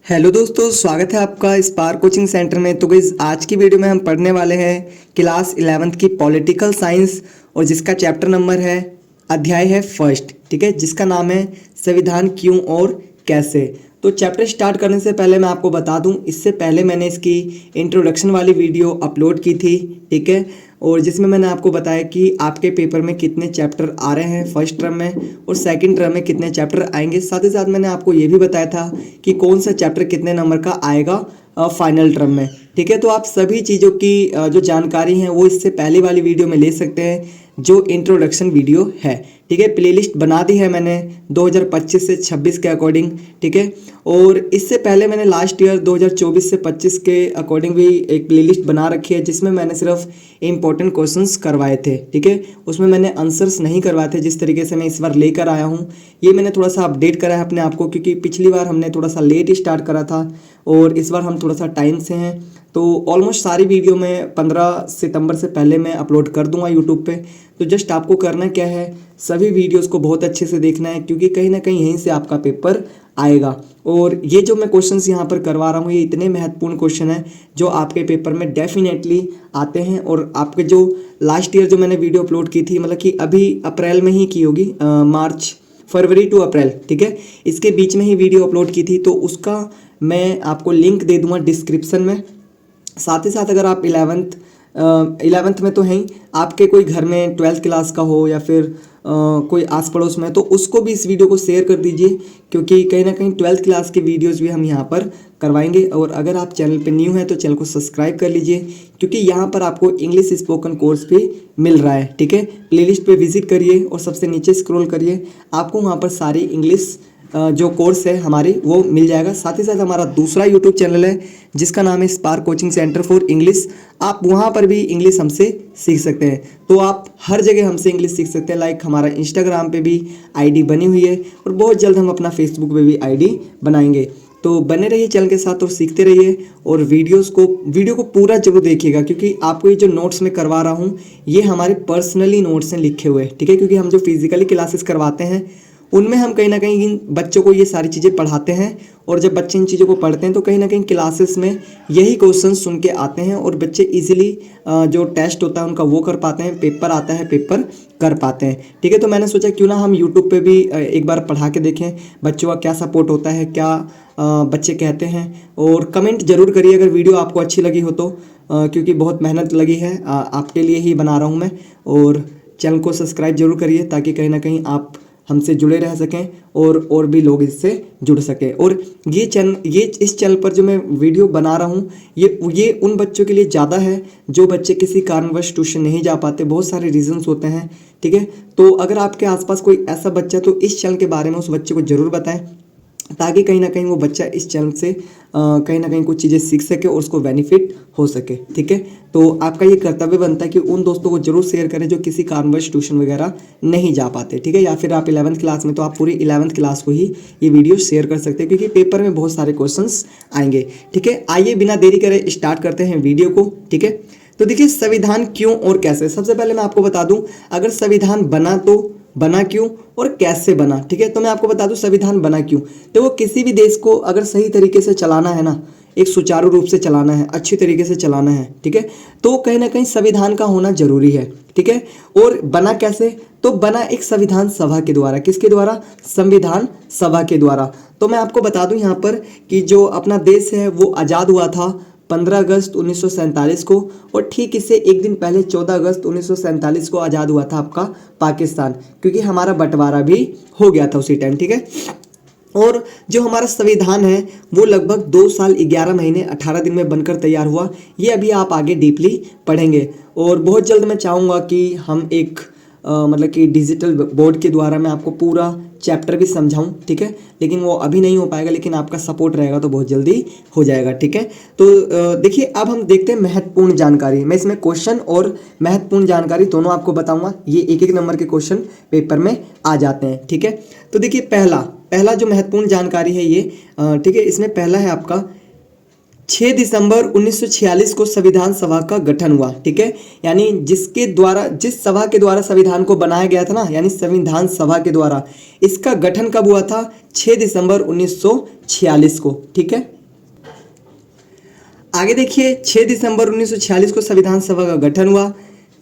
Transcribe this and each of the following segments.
Hello दोस्तों, स्वागत है आपका स्पार्क कोचिंग सेंटर में। तो गाइस आज की वीडियो में हम पढ़ने वाले हैं क्लास 11th की पॉलिटिकल साइंस, और जिसका चैप्टर नंबर है, अध्याय है फर्स्ट, ठीक है, जिसका नाम है संविधान क्यों और कैसे। तो चैप्टर स्टार्ट करने से पहले मैं आपको बता दूं, इससे पहले मैंने इसकी इंट्रोडक्शन वाली वीडियो अपलोड की थी, ठीक है, और जिसमें मैंने आपको बताया कि आपके पेपर में कितने चैप्टर आ रहे हैं फर्स्ट टर्म में और सेकंड टर्म में कितने चैप्टर आएंगे। साथ ही साथ मैंने आपको ये भी बताया था कि कौन सा चैप्टर कितने नंबर का आएगा फाइनल टर्म में, ठीक है। तो आप सभी चीज़ों की जो जानकारी है वो इससे पहले वाली वीडियो में ले सकते हैं, जो इंट्रोडक्शन वीडियो है, ठीक है। प्लेलिस्ट बना दी है मैंने 2025 से 26 के अकॉर्डिंग, ठीक है। और इससे पहले मैंने लास्ट ईयर 2024 से 25 के अकॉर्डिंग भी एक प्लेलिस्ट बना रखी है, जिसमें मैंने सिर्फ इंपॉर्टेंट क्वेश्चंस करवाए थे, ठीक है। उसमें मैंने आंसर्स नहीं करवाए थे। जिस तरीके से मैं इस बार लेकर आया हूँ, ये मैंने थोड़ा सा अपडेट करा है अपने आप को, क्योंकि पिछली बार हमने थोड़ा सा लेट स्टार्ट करा था और इस बार हम थोड़ा सा टाइम से हैं। तो ऑलमोस्ट सारी वीडियो मैं 15 सितंबर से पहले मैं अपलोड कर दूंगा यूट्यूब पे। तो जस्ट आपको करना क्या है, सभी वीडियोस को बहुत अच्छे से देखना है, क्योंकि कहीं ना कहीं यहीं से आपका पेपर आएगा। और ये जो मैं क्वेश्चंस यहाँ पर करवा रहा हूँ, ये इतने महत्वपूर्ण क्वेश्चन हैं जो आपके पेपर में डेफिनेटली आते हैं। और आपके जो लास्ट ईयर जो मैंने वीडियो अपलोड की थी, मतलब कि अभी अप्रैल में ही की होगी, मार्च फरवरी टू अप्रैल, ठीक है, इसके बीच में ही वीडियो अपलोड की थी, तो उसका मैं आपको लिंक दे दूंगा डिस्क्रिप्शन में। साथ ही साथ अगर आप 11th में तो हैं ही, आपके कोई घर में 12th क्लास का हो या फिर कोई आस पड़ोस में, तो उसको भी इस वीडियो को शेयर कर दीजिए, क्योंकि कहीं ना कहीं 12th क्लास के वीडियोस भी हम यहाँ पर करवाएंगे। और अगर आप चैनल पे न्यू हैं तो चैनल को सब्सक्राइब कर लीजिए, क्योंकि यहाँ पर आपको इंग्लिश स्पोकन कोर्स भी मिल रहा है, ठीक है। प्लेलिस्ट पे विजिट करिए और सबसे नीचे स्क्रॉल करिए, आपको वहाँ पर सारी इंग्लिश जो कोर्स है हमारी वो मिल जाएगा। साथ ही साथ हमारा दूसरा यूट्यूब चैनल है जिसका नाम है spark coaching centre for English. आप वहाँ पर भी इंग्लिश हमसे सीख सकते हैं। तो आप हर जगह हमसे इंग्लिश सीख सकते हैं। लाइक हमारा इंस्टाग्राम पे भी आईडी बनी हुई है, और बहुत जल्द हम अपना फेसबुक पे भी आईडी बनाएंगे। तो बने रहिए चैनल के साथ और सीखते रहिए, और वीडियो को पूरा जरूर देखिएगा, क्योंकि आपको ये जो नोट्स मैं करवा रहा हूँ ये हमारे पर्सनली नोट्स हैं लिखे हुए, ठीक है। क्योंकि हम जो फिजिकली क्लासेस करवाते हैं उनमें हम कहीं ना कहीं इन बच्चों को ये सारी चीज़ें पढ़ाते हैं, और जब बच्चे इन चीज़ों को पढ़ते हैं तो कहीं ना कहीं क्लासेस में यही क्वेश्चन सुन के आते हैं, और बच्चे इजीली जो टेस्ट होता है उनका वो कर पाते हैं, पेपर आता है पेपर कर पाते हैं, ठीक है। तो मैंने सोचा क्यों ना हम यूट्यूब पे भी एक बार पढ़ा के देखें बच्चों का क्या सपोर्ट होता है, क्या बच्चे कहते हैं। और कमेंट जरूर करिए अगर वीडियो आपको अच्छी लगी हो तो, क्योंकि बहुत मेहनत लगी है, आपके लिए ही बना रहा हूँ मैं। और चैनल को सब्सक्राइब जरूर करिए, ताकि कहीं ना कहीं आप हमसे जुड़े रह सकें और भी लोग इससे जुड़ सकें। और ये इस चैनल पर जो मैं वीडियो बना रहा हूँ ये उन बच्चों के लिए ज़्यादा है जो बच्चे किसी कारणवश ट्यूशन नहीं जा पाते। बहुत सारे रीजंस होते हैं, ठीक है। तो अगर आपके आसपास कोई ऐसा बच्चा, तो इस चैनल के बारे में उस बच्चे को ज़रूर बताएं, ताकि कहीं ना कहीं वो बच्चा इस चैनल से कहीं ना कहीं कुछ चीज़ें सीख सके और उसको बेनिफिट हो सके, ठीक है। तो आपका ये कर्तव्य बनता है कि उन दोस्तों को जरूर शेयर करें जो किसी कारणवश ट्यूशन वगैरह नहीं जा पाते, ठीक है। या फिर आप 11th क्लास में, तो आप पूरी 11th क्लास को ही ये वीडियो शेयर कर सकते हैं, क्योंकि पेपर में बहुत सारे क्वेश्चंस आएंगे, ठीक है। आइए बिना देरी करे स्टार्ट करते हैं वीडियो को, ठीक है। तो देखिए, संविधान क्यों और कैसे। सबसे पहले मैं आपको बता दूं, अगर संविधान बना तो बना क्यों और कैसे बना, ठीक है। तो मैं आपको बता दूं संविधान बना क्यों। तो वो किसी भी देश को अगर सही तरीके से चलाना है ना, एक सुचारू रूप से चलाना है, अच्छी तरीके से चलाना है, ठीक है, तो कहीं ना कहीं संविधान का होना जरूरी है, ठीक है। और बना कैसे, तो बना एक संविधान सभा के द्वारा। किसके द्वारा? संविधान सभा के द्वारा। तो मैं आपको बता दूं यहाँ पर कि जो अपना देश है वो आज़ाद हुआ था 15 अगस्त 1947 को, और ठीक इससे एक दिन पहले 14 अगस्त 1947 को आज़ाद हुआ था आपका पाकिस्तान, क्योंकि हमारा बंटवारा भी हो गया था उसी टाइम, ठीक है। और जो हमारा संविधान है वो लगभग 2 साल 11 महीने 18 दिन में बनकर तैयार हुआ। ये अभी आप आगे डीपली पढ़ेंगे, और बहुत जल्द मैं चाहूँगा कि हम एक मतलब कि डिजिटल बोर्ड के द्वारा मैं आपको पूरा चैप्टर भी समझाऊं, ठीक है। लेकिन वो अभी नहीं हो पाएगा, लेकिन आपका सपोर्ट रहेगा तो बहुत जल्दी हो जाएगा, ठीक है। तो देखिए, अब हम देखते हैं महत्वपूर्ण जानकारी। मैं इसमें क्वेश्चन और महत्वपूर्ण जानकारी दोनों आपको बताऊंगा। ये एक एक नंबर के क्वेश्चन पेपर में आ जाते हैं, ठीक है। तो देखिए, पहला जो महत्वपूर्ण जानकारी है ये, ठीक है, इसमें पहला है आपका 6 दिसंबर 1946 को संविधान सभा का गठन हुआ, ठीक है। यानी जिस सभा के द्वारा संविधान को बनाया गया था ना, यानी संविधान सभा के द्वारा, इसका गठन कब हुआ था? 6 दिसंबर 1946 को, ठीक है। आगे देखिए 6 दिसंबर 1946 को संविधान सभा का गठन हुआ।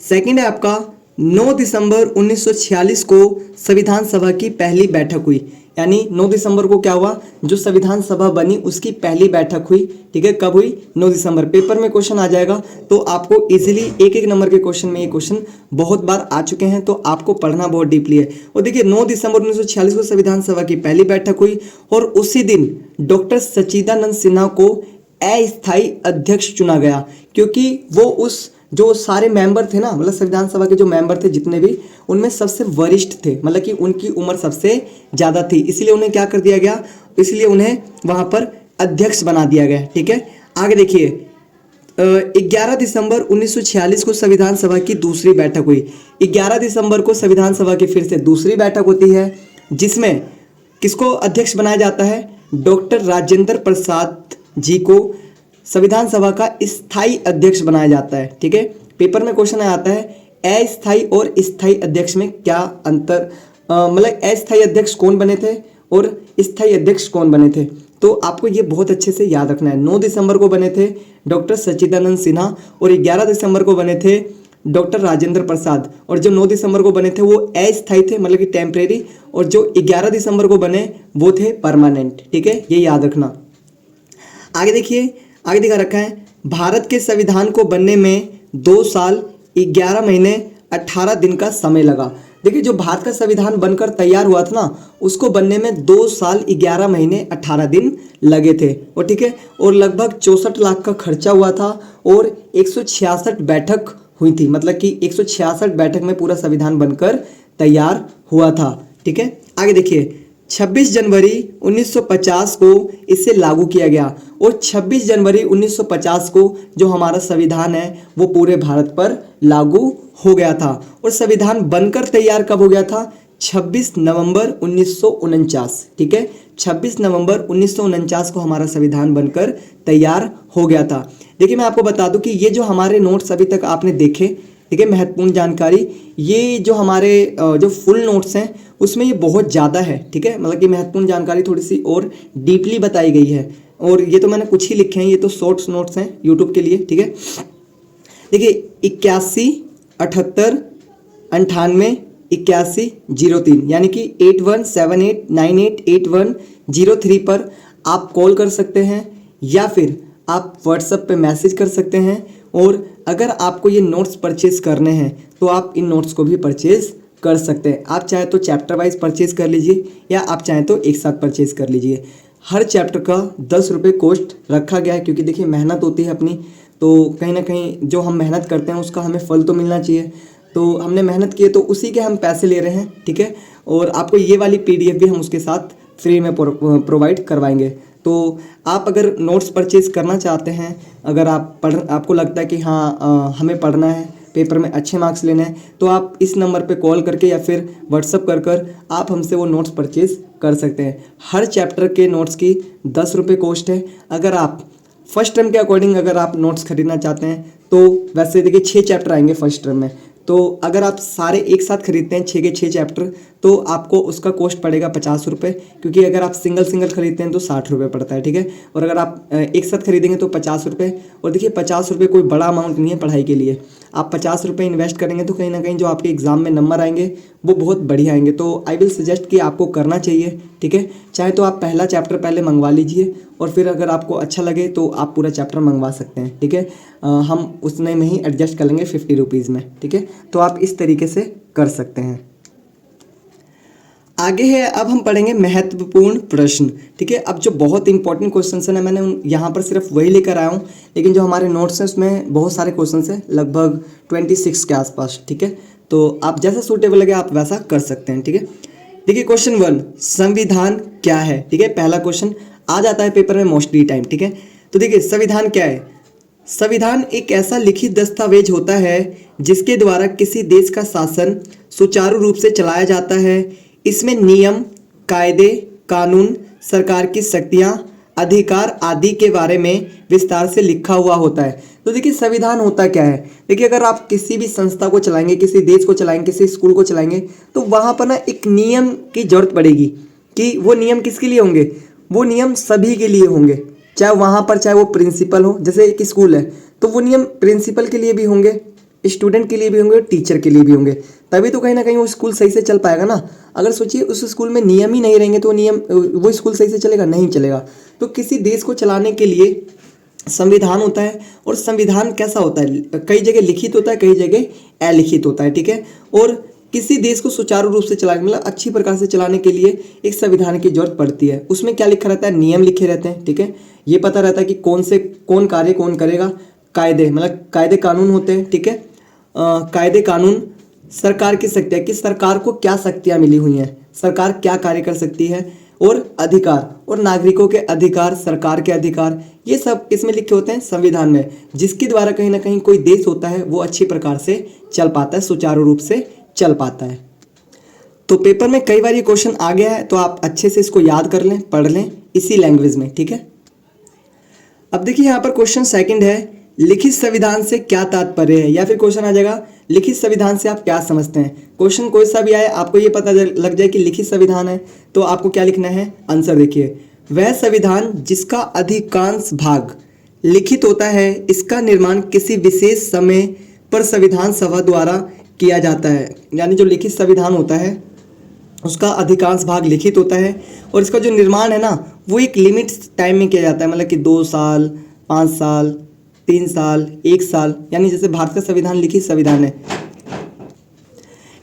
सेकंड है आपका 9 दिसंबर 1946 को संविधान सभा की पहली बैठक हुई, यानी 9 दिसंबर को क्या हुआ, जो संविधान सभा बनी उसकी पहली बैठक हुई। ठीक है, कब हुई, 9 दिसंबर। पेपर में क्वेश्चन आ जाएगा तो आपको इजीली एक एक नंबर के क्वेश्चन में ये क्वेश्चन बहुत बार आ चुके हैं, तो आपको पढ़ना बहुत डीपली है। और देखिए 9 दिसंबर 1946 को संविधान सभा की पहली बैठक हुई और उसी दिन डॉक्टर सच्चिदानंद सिन्हा को अस्थायी अध्यक्ष चुना गया, क्योंकि वो उस जो सारे मेंबर थे ना, मतलब संविधान सभा के जो मेंबर थे जितने भी, उनमें सबसे वरिष्ठ थे, मतलब कि उनकी उम्र सबसे ज़्यादा थी, इसलिए उन्हें क्या कर दिया गया, इसलिए उन्हें वहाँ पर अध्यक्ष बना दिया गया। ठीक है, आगे देखिए 11 दिसंबर 1946 को संविधान सभा की दूसरी बैठक हुई। 11 दिसंबर को संविधान सभा की फिर से दूसरी बैठक होती है, जिसमें किसको अध्यक्ष बनाया जाता है, डॉक्टर राजेंद्र प्रसाद जी को संविधान सभा का स्थायी अध्यक्ष बनाया जाता है। ठीक है, पेपर में क्वेश्चन आता है अस्थायी और स्थायी अध्यक्ष में क्या अंतर, मतलब अस्थायी अध्यक्ष कौन बने थे और स्थायी अध्यक्ष कौन बने थे, तो आपको ये बहुत अच्छे से याद रखना है। 9 दिसंबर को बने थे डॉक्टर सच्चिदानंद सिन्हा और 11 दिसंबर को बने थे डॉक्टर राजेंद्र प्रसाद, और जो 9 दिसंबर को बने थे वो अस्थायी थे, मतलब कि टेम्परेरी, और जो 11 दिसंबर को बने वो थे परमानेंट। ठीक है, ये याद रखना। आगे देखिए, आगे दिखा रखा है भारत के संविधान को बनने में 2 साल 11 महीने 18 दिन का समय लगा। देखिए जो भारत का संविधान बनकर तैयार हुआ था ना, उसको बनने में 2 साल 11 महीने 18 दिन लगे थे। और ठीक है, और लगभग 64 लाख का खर्चा हुआ था और 166 बैठक हुई थी, मतलब कि 166 बैठक में पूरा संविधान बनकर तैयार हुआ था। ठीक है, आगे देखिए 26 जनवरी 1950 को इसे लागू किया गया और 26 जनवरी 1950 को जो हमारा संविधान है वो पूरे भारत पर लागू हो गया था। और संविधान बनकर तैयार कब हो गया था, 26 नवंबर 1949। ठीक है, 26 नवंबर 1949 को हमारा संविधान बनकर तैयार हो गया था। देखिए मैं आपको बता दूं कि ये जो हमारे नोट्स अभी तक आपने देखे, ठीक है, महत्वपूर्ण जानकारी, ये जो हमारे जो फुल नोट्स हैं उसमें ये बहुत ज़्यादा है। ठीक है, मतलब कि महत्वपूर्ण जानकारी थोड़ी सी और डीपली बताई गई है, और ये तो मैंने कुछ ही लिखे हैं, ये तो शॉर्ट्स नोट्स हैं यूट्यूब के लिए। ठीक है, देखिए 81 78 98 81 03, यानी कि 8178988103 पर आप कॉल कर सकते हैं या फिर आप व्हाट्सएप पे मैसेज कर सकते हैं। और अगर आपको ये नोट्स परचेज करने हैं तो आप इन नोट्स को भी परचेज कर सकते हैं। आप चाहे तो चैप्टर वाइज परचेज कर लीजिए या आप चाहें तो एक साथ परचेज कर लीजिए। हर चैप्टर का 10 रुपये कॉस्ट रखा गया है, क्योंकि देखिए मेहनत होती है अपनी, तो कहीं ना कहीं जो हम मेहनत करते हैं उसका हमें फल तो मिलना चाहिए। तो हमने मेहनत की है तो उसी के हम पैसे ले रहे हैं। ठीक है, और आपको ये वाली PDF भी हम उसके साथ फ्री में प्रोवाइड करवाएंगे। तो आप अगर नोट्स परचेज करना चाहते हैं, अगर आपको लगता है कि हाँ हमें पढ़ना है, पेपर में अच्छे मार्क्स लेने हैं, तो आप इस नंबर पे कॉल करके या फिर व्हाट्सअप कर आप हमसे वो नोट्स परचेज कर सकते हैं। हर चैप्टर के नोट्स की 10 रुपये कॉस्ट है। अगर आप फर्स्ट टर्म के अकॉर्डिंग अगर आप नोट्स खरीदना चाहते हैं तो वैसे देखिए 6 चैप्टर आएंगे फर्स्ट टर्म में, तो अगर आप सारे एक साथ खरीदते हैं 6 के 6 चैप्टर तो आपको उसका कॉस्ट पड़ेगा 50 रुपये, क्योंकि अगर आप सिंगल खरीदते हैं तो 60 रुपये पड़ता है। ठीक है, और अगर आप एक साथ खरीदेंगे तो 50 रुपये। और देखिए 50 रुपये कोई बड़ा अमाउंट नहीं है पढ़ाई के लिए। आप 50 रुपये इन्वेस्ट करेंगे तो कहीं ना कहीं जो आपके एग्जाम में नंबर आएंगे वो बहुत बढ़िया आएंगे। तो आई विल सजेस्ट कि आपको करना चाहिए। ठीक है, चाहे तो आप पहला चैप्टर पहले मंगवा लीजिए और फिर अगर आपको अच्छा लगे तो आप पूरा चैप्टर मंगवा सकते हैं। ठीक है, हम उतने में ही एडजस्ट कर लेंगे 50 रुपीज़ में। ठीक है, तो आप इस तरीके से कर सकते हैं। आगे है, अब हम पढ़ेंगे महत्वपूर्ण प्रश्न। ठीक है, अब जो बहुत इंपॉर्टेंट क्वेश्चन है मैंने यहाँ पर सिर्फ वही लेकर आया हूँ, लेकिन जो हमारे नोट्स हैं उसमें बहुत सारे क्वेश्चन हैं, लगभग 26 के आसपास। ठीक है, तो आप जैसा सूटेबल लगे आप वैसा कर सकते हैं। ठीक है, देखिए क्वेश्चन 1, संविधान क्या है। ठीक है, पहला क्वेश्चन आ जाता है पेपर में मोस्टली टाइम। ठीक है, तो देखिए संविधान क्या है। संविधान एक ऐसा लिखित दस्तावेज होता है जिसके द्वारा किसी देश का शासन सुचारू रूप से चलाया जाता है। इसमें नियम, कायदे, कानून, सरकार की शक्तियां, अधिकार आदि के बारे में विस्तार से लिखा हुआ होता है। तो देखिए संविधान होता क्या है। देखिए अगर आप किसी भी संस्था को चलाएंगे, किसी देश को चलाएंगे, किसी स्कूल को चलाएंगे, तो वहाँ पर ना एक नियम की जरूरत पड़ेगी कि वो नियम किसके लिए होंगे, वो नियम सभी के लिए होंगे। चाहे वहाँ पर चाहे वो प्रिंसिपल हो, जैसे एक स्कूल है तो वो नियम प्रिंसिपल के लिए भी होंगे, स्टूडेंट के लिए भी होंगे और टीचर के लिए भी होंगे, तभी तो कहीं ना कहीं वो स्कूल सही से चल पाएगा ना। अगर सोचिए उस स्कूल में नियम ही नहीं रहेंगे तो वो स्कूल सही से चलेगा नहीं चलेगा। तो किसी देश को चलाने के लिए संविधान होता है, और संविधान कैसा होता है, कई जगह लिखित होता है, कई जगह अलिखित होता है, ठीक है। और किसी देश को सुचारू रूप से चलाने मतलब अच्छी प्रकार से चलाने के लिए एक संविधान की जरूरत पड़ती है। उसमें क्या लिखा रहता है, नियम लिखे रहते हैं, ठीक है। ये पता रहता है कि कौन कार्य कौन करेगा, कायदे मतलब कायदे कानून होते हैं, ठीक है। कायदे कानून, सरकार की शक्तियाँ कि सरकार को क्या शक्तियाँ मिली हुई हैं, सरकार क्या कार्य कर सकती है, और अधिकार और नागरिकों के अधिकार, सरकार के अधिकार, ये सब इसमें लिखे होते हैं संविधान में, जिसके द्वारा कहीं ना कहीं कोई देश होता है वो अच्छी प्रकार से चल पाता है, सुचारू रूप से चल पाता है। तो पेपर में कई बार ये क्वेश्चन आ गया है, तो आप अच्छे से इसको याद कर लें, पढ़ लें इसी लैंग्वेज में, ठीक है। अब देखिए यहाँ पर क्वेश्चन सेकंड है, लिखित संविधान से क्या तात्पर्य है, या फिर क्वेश्चन आ जाएगा लिखित संविधान से आप क्या समझते हैं। क्वेश्चन कोई सा भी आए, आपको ये पता लग जाए कि लिखित संविधान है, तो आपको क्या लिखना है, आंसर देखिए, वह संविधान जिसका अधिकांश भाग लिखित होता है, इसका निर्माण किसी विशेष समय पर संविधान सभा द्वारा किया जाता है। यानी जो लिखित संविधान होता है उसका अधिकांश भाग लिखित होता है, और इसका जो निर्माण है ना वो एक लिमिट टाइम में किया जाता है, मतलब कि 2 साल, 5 साल, 3 साल, 1 साल, यानी जैसे भारत का संविधान लिखित संविधान है,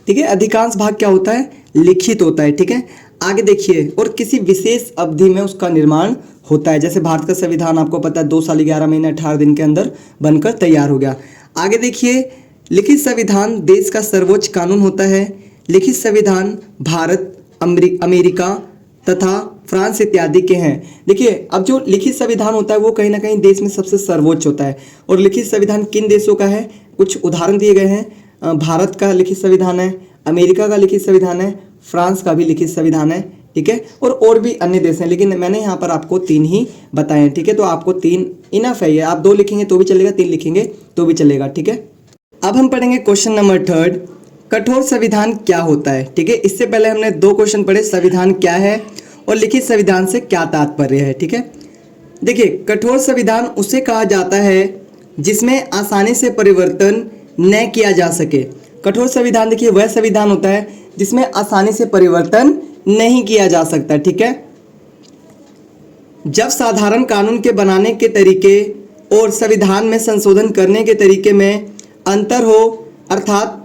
ठीक है। अधिकांश भाग क्या होता है, लिखित होता है, ठीक है। आगे देखिए, और किसी विशेष अवधि में उसका निर्माण होता है, जैसे भारत का संविधान आपको पता है 2 साल 11 महीने 18 दिन के अंदर बनकर तैयार हो गया। आगे देखिए, लिखित संविधान देश का सर्वोच्च कानून होता है। लिखित संविधान भारत, अमेरिका तथा फ्रांस इत्यादि के हैं। देखिए अब जो लिखित संविधान होता है वो कहीं ना कहीं देश में सबसे सर्वोच्च होता है, और लिखित संविधान किन देशों का है, कुछ उदाहरण दिए गए हैं। भारत का लिखित संविधान है, अमेरिका का लिखित संविधान है, फ्रांस का भी लिखित संविधान है, ठीक है। और भी अन्य देश हैं, लेकिन मैंने यहाँ पर आपको 3 ही बताए हैं, ठीक है। तो आपको 3 इनफ है, ये आप 2 लिखेंगे तो भी चलेगा, 3 लिखेंगे तो भी चलेगा, ठीक है। अब हम पढ़ेंगे क्वेश्चन नंबर 3, कठोर संविधान क्या होता है, ठीक है। इससे पहले हमने 2 क्वेश्चन पढ़े, संविधान क्या है और लिखित संविधान से क्या तात्पर्य है, ठीक है। देखिए कठोर संविधान उसे कहा जाता है जिसमें आसानी से परिवर्तन न किया जा सके। कठोर संविधान देखिए वह संविधान होता है जिसमें आसानी से परिवर्तन नहीं किया जा सकता, ठीक है। जब साधारण कानून के बनाने के तरीके और संविधान में संशोधन करने के तरीके में अंतर हो, अर्थात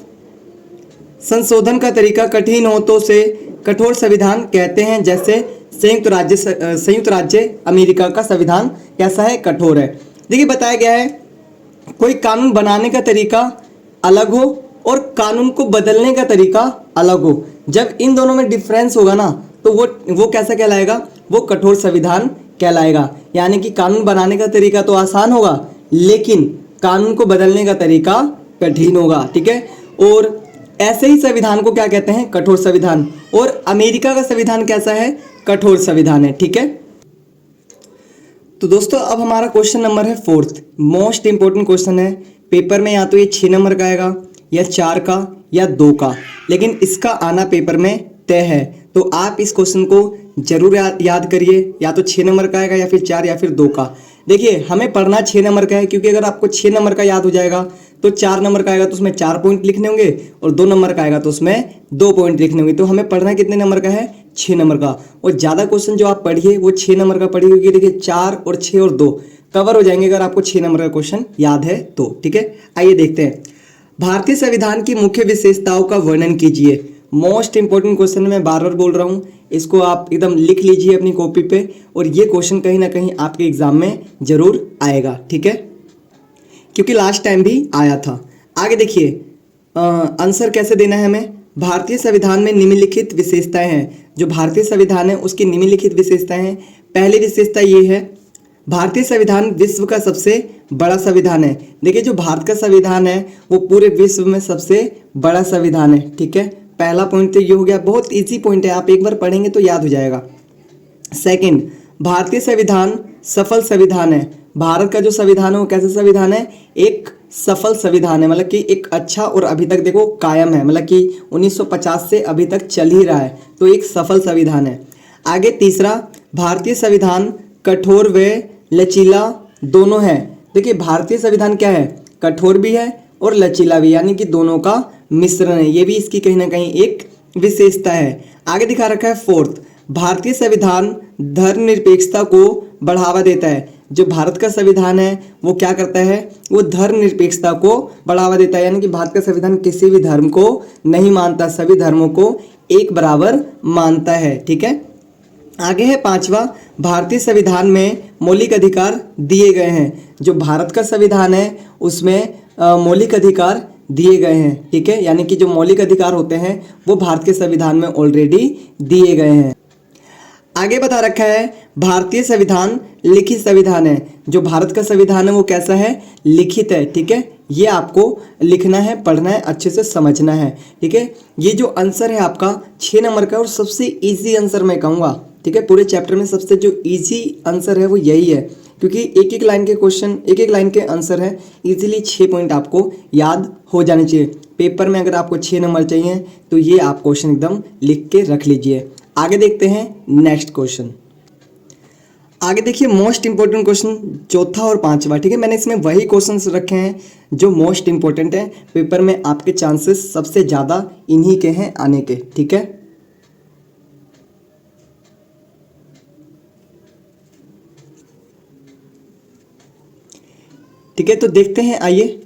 संशोधन का तरीका कठिन हो, तो उसे कठोर संविधान कहते हैं। जैसे संयुक्त राज्य अमेरिका का संविधान कैसा है, कठोर है। देखिए बताया गया है कोई कानून बनाने का तरीका अलग हो और कानून को बदलने का तरीका अलग हो, जब इन दोनों में डिफरेंस होगा ना तो वो कैसा कहलाएगा, वो कठोर संविधान कहलाएगा। यानी कि कानून बनाने का तरीका तो आसान होगा लेकिन कानून को बदलने का तरीका कठिन होगा, ठीक है। और ऐसे ही संविधान को क्या कहते हैं, कठोर संविधान। और अमेरिका का संविधान कैसा है, कठोर संविधान है, ठीक है। तो दोस्तों अब हमारा क्वेश्चन नंबर है 4th, मोस्ट इंपोर्टेंट क्वेश्चन है। पेपर में या तो ये 6 नंबर का आएगा या 4 का या 2 का, लेकिन इसका आना पेपर में तय है। तो आप इस क्वेश्चन को जरूर याद करिए, या तो 6 नंबर का आएगा या फिर 4 या फिर 2 का। देखिए हमें पढ़ना 6 नंबर का है, क्योंकि अगर आपको 6 नंबर का याद हो जाएगा तो 4 नंबर का आएगा तो उसमें 4 पॉइंट लिखने होंगे, और 2 नंबर का आएगा तो उसमें 2 पॉइंट लिखने होंगे। तो हमें पढ़ना कितने नंबर का है, 6 नंबर का। और ज़्यादा क्वेश्चन जो आप पढ़िए वो 6 नंबर का पढ़िए, क्योंकि देखिए 4 और 6 और 2 कवर हो जाएंगे अगर आपको 6 नंबर का क्वेश्चन याद है तो, ठीक है। आइए देखते हैं, भारतीय संविधान की मुख्य विशेषताओं का वर्णन कीजिए। मोस्ट इंपोर्टेंट क्वेश्चन मैं बार बार बोल रहा हूँ, इसको आप एकदम लिख लीजिए अपनी कॉपी पे, और ये क्वेश्चन कहीं ना कहीं आपके एग्जाम में जरूर आएगा, ठीक है, क्योंकि लास्ट टाइम भी आया था। आगे देखिए आंसर कैसे देना है हमें। भारतीय संविधान में निम्नलिखित विशेषताएं हैं। जो भारतीय संविधान है उसकी निम्नलिखित विशेषताएं हैं। पहली विशेषता ये है, भारतीय संविधान विश्व का सबसे बड़ा संविधान है। देखिए जो भारत का संविधान है वो पूरे विश्व में सबसे बड़ा संविधान है, ठीक है। पहला पॉइंट तो ये हो गया, बहुत इजी पॉइंट है, आप एक बार पढ़ेंगे तो याद हो जाएगा। सेकंड, भारतीय संविधान सफल संविधान है। भारत का जो संविधान है वो कैसा संविधान है, एक सफल संविधान है, मतलब कि एक अच्छा और अभी तक देखो कायम है, मतलब कि 1950 से अभी तक चल ही रहा है, तो एक सफल संविधान है। आगे तीसरा, भारतीय संविधान कठोर व लचीला दोनों है। देखिए भारतीय संविधान क्या है, कठोर भी है और लचीला भी, यानी कि दोनों का मिश्रण है। ये भी इसकी कहीं ना कहीं एक विशेषता है। आगे दिखा रखा है फोर्थ, भारतीय संविधान धर्मनिरपेक्षता को बढ़ावा देता है। जो भारत का संविधान है वो क्या करता है, वो धर्मनिरपेक्षता को बढ़ावा देता है, यानी कि भारत का संविधान किसी भी धर्म को नहीं मानता, सभी धर्मों को एक बराबर मानता है। ठीक है, आगे है पांचवा, भारतीय संविधान में मौलिक अधिकार दिए गए हैं। जो भारत का संविधान है उसमें मौलिक अधिकार दिए गए हैं। ठीक है, यानी कि जो मौलिक अधिकार होते हैं वो भारत के संविधान में ऑलरेडी दिए गए हैं। आगे बता रखा है भारतीय संविधान लिखित संविधान है। जो भारत का संविधान है वो कैसा है, लिखित है। ठीक है, ये आपको लिखना है, पढ़ना है, अच्छे से समझना है। ठीक है, ये जो आंसर है आपका 6 नंबर का और सबसे इजी आंसर मैं कहूँगा। ठीक है, पूरे चैप्टर में सबसे जो इजी आंसर है वो यही है, क्योंकि एक एक लाइन के क्वेश्चन, एक एक लाइन के आंसर है। इजीली 6 पॉइंट आपको याद हो जाने चाहिए। पेपर में अगर आपको 6 नंबर चाहिए तो ये आप क्वेश्चन एकदम लिख के रख लीजिए। आगे देखते हैं नेक्स्ट क्वेश्चन। आगे देखिए मोस्ट इंपॉर्टेंट क्वेश्चन चौथा और पांचवा। ठीक है, मैंने इसमें वही क्वेश्चंस रखे हैं जो मोस्ट इंपॉर्टेंट है, पेपर में आपके चांसेस सबसे ज़्यादा इन्हीं के हैं आने के। ठीक है, ठीक है, तो देखते हैं, आइए।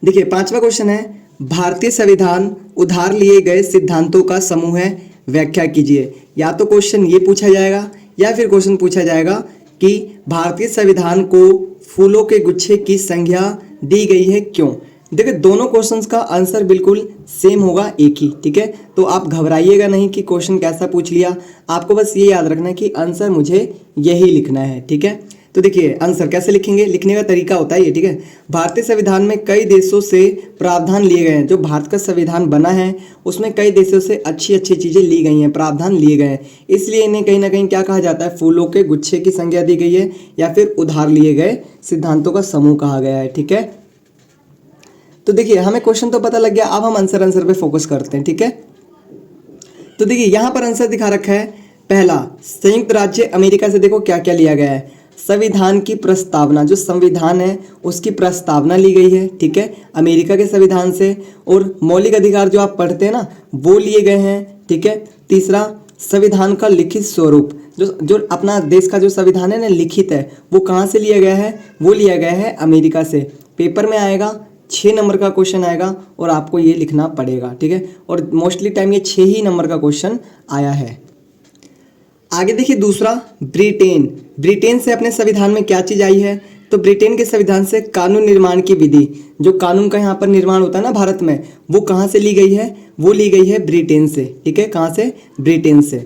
देखिए पांचवा क्वेश्चन है, भारतीय संविधान उधार लिए गए सिद्धांतों का समूह है, व्याख्या कीजिए। या तो क्वेश्चन ये पूछा जाएगा या फिर क्वेश्चन पूछा जाएगा कि भारतीय संविधान को फूलों के गुच्छे की संज्ञा दी गई है, क्यों। देखिए दोनों क्वेश्चंस का आंसर बिल्कुल सेम होगा, एक ही। ठीक है, तो आप घबराइएगा नहीं कि क्वेश्चन कैसा पूछ लिया, आपको बस ये याद रखना है कि आंसर मुझे यही लिखना है। ठीक है, तो देखिए आंसर कैसे लिखेंगे, लिखने का तरीका होता है ये। ठीक है, भारतीय संविधान में कई देशों से प्रावधान लिए गए हैं। जो भारत का संविधान बना है उसमें कई देशों से अच्छी अच्छी चीज़ें ली गई हैं, प्रावधान लिए गए हैं, इसलिए इन्हें कहीं ना कहीं क्या कहा जाता है, फूलों के गुच्छे की संज्ञा दी गई है या फिर उधार लिए गए सिद्धांतों का समूह कहा गया है। ठीक है, तो देखिए हमें क्वेश्चन तो पता लग गया, अब हम आंसर पे फोकस करते हैं। ठीक है, तो देखिए यहाँ पर आंसर दिखा रखा है। पहला, संयुक्त राज्य अमेरिका से देखो क्या क्या लिया गया है, संविधान की प्रस्तावना, जो संविधान है उसकी प्रस्तावना ली गई है। ठीक है, अमेरिका के संविधान से। और मौलिक अधिकार जो आप पढ़ते हैं ना वो लिए गए हैं। ठीक है, तीसरा, संविधान का लिखित स्वरूप, जो अपना देश का जो संविधान है ना लिखित है, वो कहाँ से लिया गया है, वो लिया गया है अमेरिका से। पेपर में आएगा 6 नंबर का क्वेश्चन आएगा और आपको ये लिखना पड़ेगा। ठीक है, और मोस्टली टाइम ये 6 ही नंबर का क्वेश्चन आया है। आगे देखिए दूसरा, ब्रिटेन। ब्रिटेन से अपने संविधान में क्या चीज़ आई है, तो ब्रिटेन के संविधान से कानून निर्माण की विधि, जो कानून का यहाँ पर निर्माण होता है ना भारत में, वो कहाँ से ली गई है, वो ली गई है ब्रिटेन से। ठीक है, कहाँ से, ब्रिटेन से।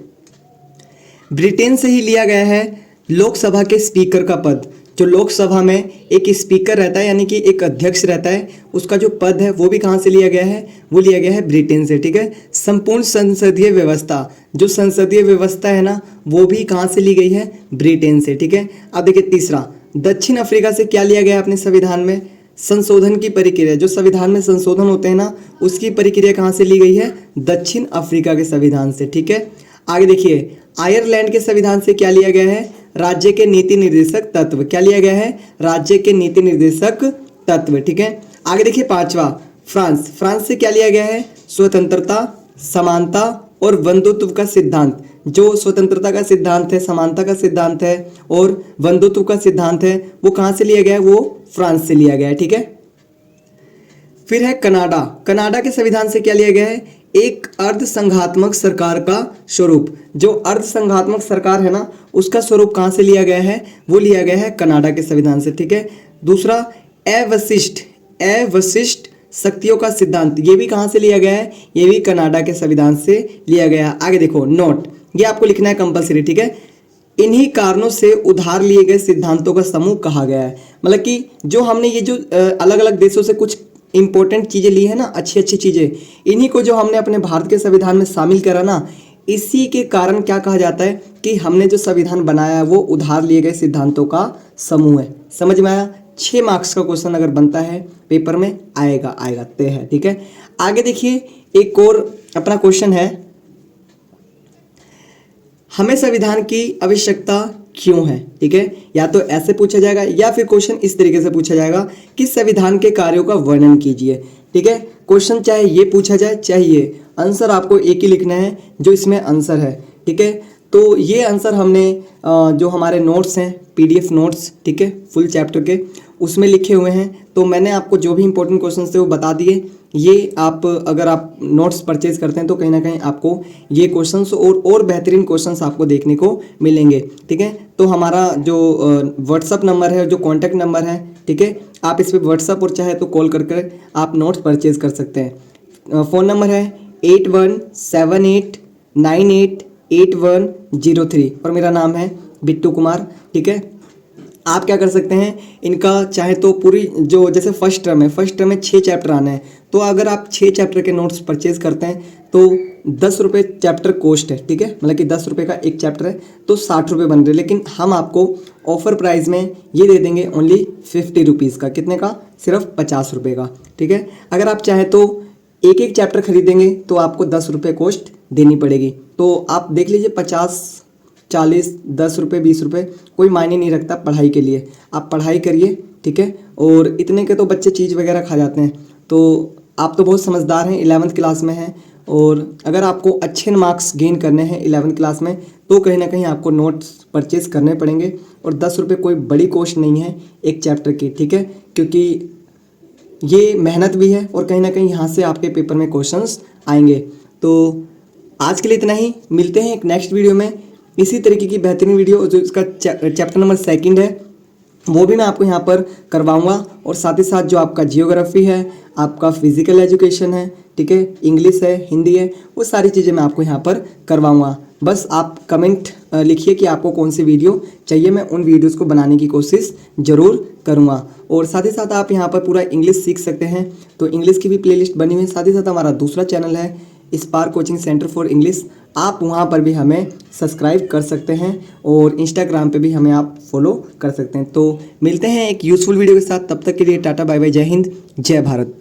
ब्रिटेन से ही लिया गया है लोकसभा के स्पीकर का पद। जो लोकसभा में एक स्पीकर रहता है यानी कि एक अध्यक्ष रहता है, उसका जो पद है वो भी कहाँ से लिया गया है, वो लिया गया है ब्रिटेन से। ठीक है, संपूर्ण संसदीय व्यवस्था, जो संसदीय व्यवस्था है ना वो भी कहाँ से ली गई है, ब्रिटेन से। ठीक है, अब देखिए तीसरा, दक्षिण अफ्रीका से क्या लिया गया है अपने संविधान में, संशोधन की प्रक्रिया, जो संविधान में संशोधन होते हैं ना उसकी प्रक्रिया कहाँ से ली गई है, दक्षिण अफ्रीका के संविधान से। ठीक है, आगे देखिए आयरलैंड के संविधान से क्या लिया गया है, राज्य के नीति निर्देशक तत्व। क्या लिया गया है, राज्य के नीति निर्देशक तत्व। ठीक है, आगे देखिए पांचवा, फ्रांस। फ्रांस से क्या लिया गया है, स्वतंत्रता, समानता और बंधुत्व का सिद्धांत। जो स्वतंत्रता का सिद्धांत है, समानता का सिद्धांत है और बंधुत्व का सिद्धांत है, वो कहाँ से लिया गया है, वो फ्रांस से लिया गया है। ठीक है, फिर है कनाडा। कनाडा के संविधान से क्या लिया गया है, एक अर्ध संघात्मक सरकार का स्वरूप। जो अर्ध संघात्मक सरकार है ना उसका स्वरूप कहाँ से लिया गया है, वो लिया गया है कनाडा के संविधान से। ठीक है, दूसरा, अवशिष्ट शक्तियों का सिद्धांत, ये भी कहाँ से लिया गया है, ये भी कनाडा के संविधान से लिया गया है। आगे देखो नोट, ये आपको लिखना है कंपलसरी। ठीक है, इन्हीं कारणों से उधार लिए गए सिद्धांतों का समूह कहा गया है। मतलब कि जो हमने ये जो अलग अलग देशों से कुछ इंपॉर्टेंट चीज़ें ली है ना, अच्छी अच्छी चीज़ें, इन्हीं को जो हमने अपने भारत के संविधान में शामिल करा ना, इसी के कारण क्या कहा जाता है कि हमने जो संविधान बनाया है वो उधार लिए गए सिद्धांतों का समूह है। समझ में आया, 6 मार्क्स का क्वेश्चन अगर बनता है पेपर में आएगा तय है। ठीक है, आगे देखिए एक और अपना क्वेश्चन है, हमें संविधान की आवश्यकता क्यों है। ठीक है, या तो ऐसे पूछा जाएगा या फिर क्वेश्चन इस तरीके से पूछा जाएगा कि संविधान के कार्यों का वर्णन कीजिए। ठीक है, क्वेश्चन चाहे ये पूछा जाए चाहे ये, आंसर आपको एक ही लिखना है जो इसमें आंसर है। ठीक है, तो ये आंसर हमने जो हमारे नोट्स हैं, PDF नोट्स, ठीक है, फुल चैप्टर के, उसमें लिखे हुए हैं। तो मैंने आपको जो भी इंपॉर्टेंट क्वेश्चन थे वो बता दिए। ये आप अगर आप नोट्स परचेज करते हैं तो कहीं ना कहीं आपको ये क्वेश्चंस और बेहतरीन क्वेश्चंस आपको देखने को मिलेंगे। ठीक है, तो हमारा जो व्हाट्सअप नंबर है, जो कॉन्टैक्ट नंबर है, ठीक है, आप इस पर व्हाट्सअप और चाहे तो कॉल करके आप नोट्स परचेज कर सकते हैं। फ़ोन नंबर है 8178988103 और मेरा नाम है बिट्टू कुमार। ठीक है, आप क्या कर सकते हैं, इनका चाहे तो पूरी जो जैसे फर्स्ट टर्म है 6 चैप्टर आने हैं, तो अगर आप 6 चैप्टर के नोट्स परचेज करते हैं तो 10 रुपये चैप्टर कॉस्ट है। ठीक है, मतलब कि 10 रुपये का एक चैप्टर है तो 60 रुपये बन रहे हैं, लेकिन हम आपको ऑफर प्राइस में ये दे देंगे ओनली 50 रुपीज़ का। कितने का? सिर्फ 50 रुपये का। ठीक है, अगर आप चाहे तो एक एक चैप्टर खरीदेंगे तो आपको 10 रुपये कॉस्ट देनी पड़ेगी। तो आप देख लीजिए, 50, 40, 10 रुपये, 20 रुपये कोई मायने नहीं रखता पढ़ाई के लिए। आप पढ़ाई करिए, ठीक है, और इतने के तो बच्चे चीज़ वगैरह खा जाते हैं। तो आप तो बहुत समझदार हैं, 11वीं क्लास में हैं, और अगर आपको अच्छे मार्क्स गेन करने हैं 11वीं क्लास में तो कहीं ना कहीं आपको नोट्स परचेज करने पड़ेंगे। और 10 रुपये कोई बड़ी कॉस्ट नहीं है एक चैप्टर की। ठीक है, क्योंकि ये मेहनत भी है और कहीं ना कहीं यहाँ से आपके पेपर में क्वेश्चंस आएंगे। तो आज के लिए इतना ही, मिलते हैं एक नेक्स्ट वीडियो में इसी तरीके की बेहतरीन वीडियो। जो इसका चैप्टर नंबर 2 है वो भी मैं आपको यहाँ पर करवाऊँगा, और साथ ही साथ जो आपका जियोग्राफी है, आपका फिजिकल एजुकेशन है, ठीक है, इंग्लिश है, हिंदी है, वो सारी चीज़ें मैं आपको यहाँ पर करवाऊँगा। बस आप कमेंट लिखिए कि आपको कौन सी वीडियो चाहिए, मैं उन वीडियोस को बनाने की कोशिश ज़रूर करूँगा। और साथ ही साथ आप यहाँ पर पूरा इंग्लिश सीख सकते हैं, तो इंग्लिश की भी प्लेलिस्ट बनी हुई है। साथ ही साथ हमारा दूसरा चैनल है spark coaching centre for English, आप वहाँ पर भी हमें सब्सक्राइब कर सकते हैं और इंस्टाग्राम पे भी हमें आप फॉलो कर सकते हैं। तो मिलते हैं एक यूज़फुल वीडियो के साथ, तब तक के लिए टाटा बाय बाय, जय हिंद, जय भारत।